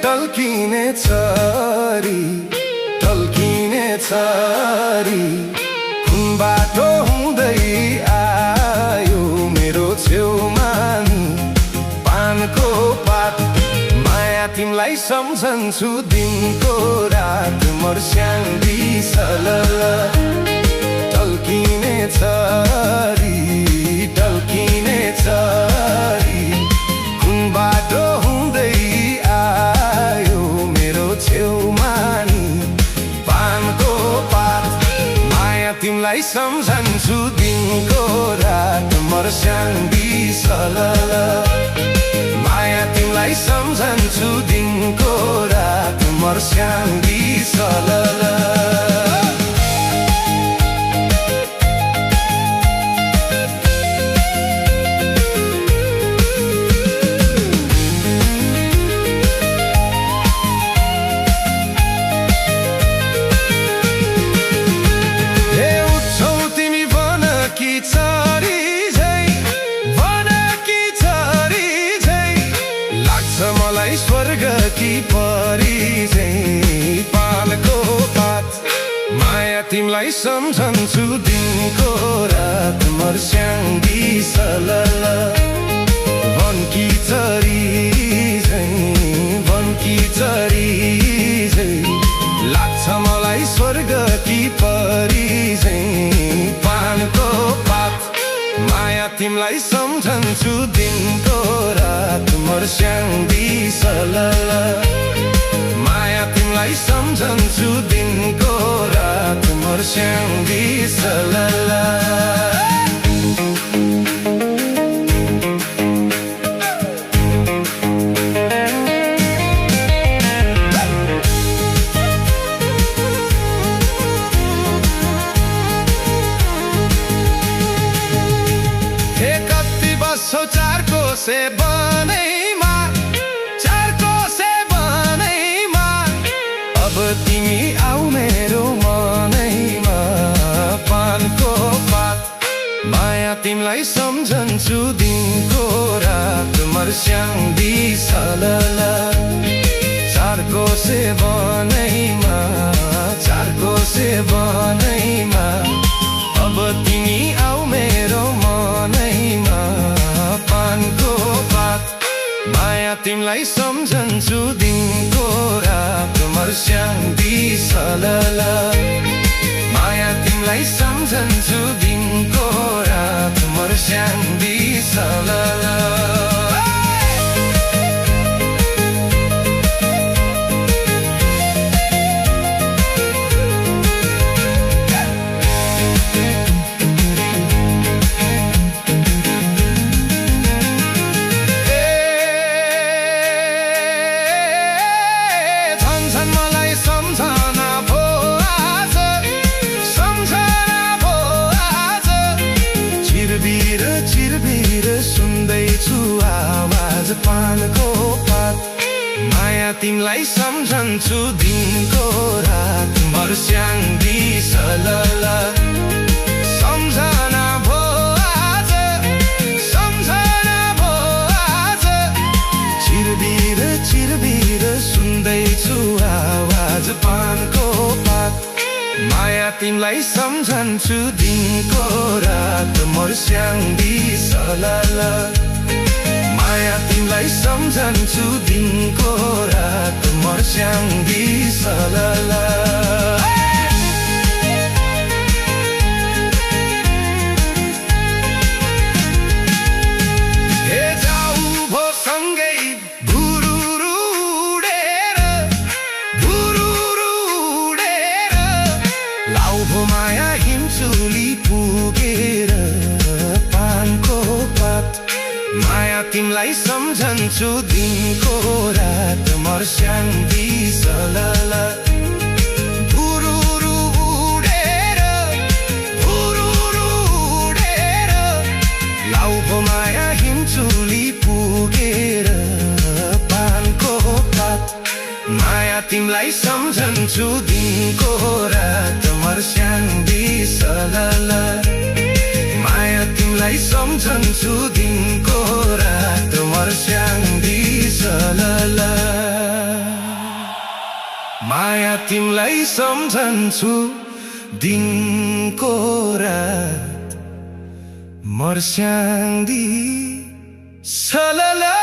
टल्किने छरी टल्किने छरी कुन बाटो हुँदै आयो मेरो छेउमा नि पानको पात माया तिमीलाई सम्झन्छु दिनको रात मर्स्याङ्दी सलल टल्किने छरी टल्किने छरी कुन बाटो हुँदै आयो मेरो छेउमा नि पानको पात माया तिमीलाई सम्झन्छु दिनको रात मर्स्याङ्दी सलल माया तिमीलाई सम्झन्छु दिनको रात मर्स्याङ्दी सलल स्वर्ग की परी झैं पानको पात माया तिमीलाई सम्झन्छु दिनको रात मर्स्याङ्दी सलल वनकी चरी झैं वनकी चरी झैं लाग्छ मलाई स्वर्ग की परी झैं पानको पात माया तिमीलाई सम्झन्छु दिनको रात मर्स्याङ्दी सलल माया तिमीलाई सम्झन्छु दिनको रात मर्स्याङ्दी सलल चारको से बनैमा चारको से बनैमा अब तिमी आऊ मेरो मनैमा पानको पात माया तिमीलाई सम्झन्छु दिनको रात मर्स्याङ्दी सलल चारको से बनैमा चारको से बनैमा अब तिमी आऊ मेरो मनैमा पानको पात माया तिमीलाई सम्झन्छु दिनको रात मर्स्याङ्दी सलल माया तिमीलाई सम्झन्छु दिनको रात मर्स्याङ्दी सलल सुन्दैछु आवाज पानको पात माया तिमीलाई सम्झन्छु दिनको रात मर्स्याङ्दी सलल सम्झना भो आज सम्झना भो आज चिरबिर सुन्दैछु आवाज पानको पात माया तिमीलाई सम्झन्छु दिनको रात मर्स्याङ्दी सलल माया तिमीलाई सम्झन्छु दिनको रात मर्स्याङ्दी सलला हे जाऊ भो सँगै भुरुरु उडेर लाउ भो माया हिमचुली पुगेर पानको पात माया तिमीलाई सम्झन्छु दिनको रात मर्स्याङ्दी सलला भुरुरु उडेर लाउ भो माया हिमचुली पुगेर पानको पात माया तिमीलाई सम्झन्छु दिनको रात मर्स्याङ्दी सलला माया तिमीलाई सम्झन्छु दिनको रात मर्स्याङ्दी सलला माया तिमीलाई सम्झन्छु दिनको रात मर्स्याङ्दी सलला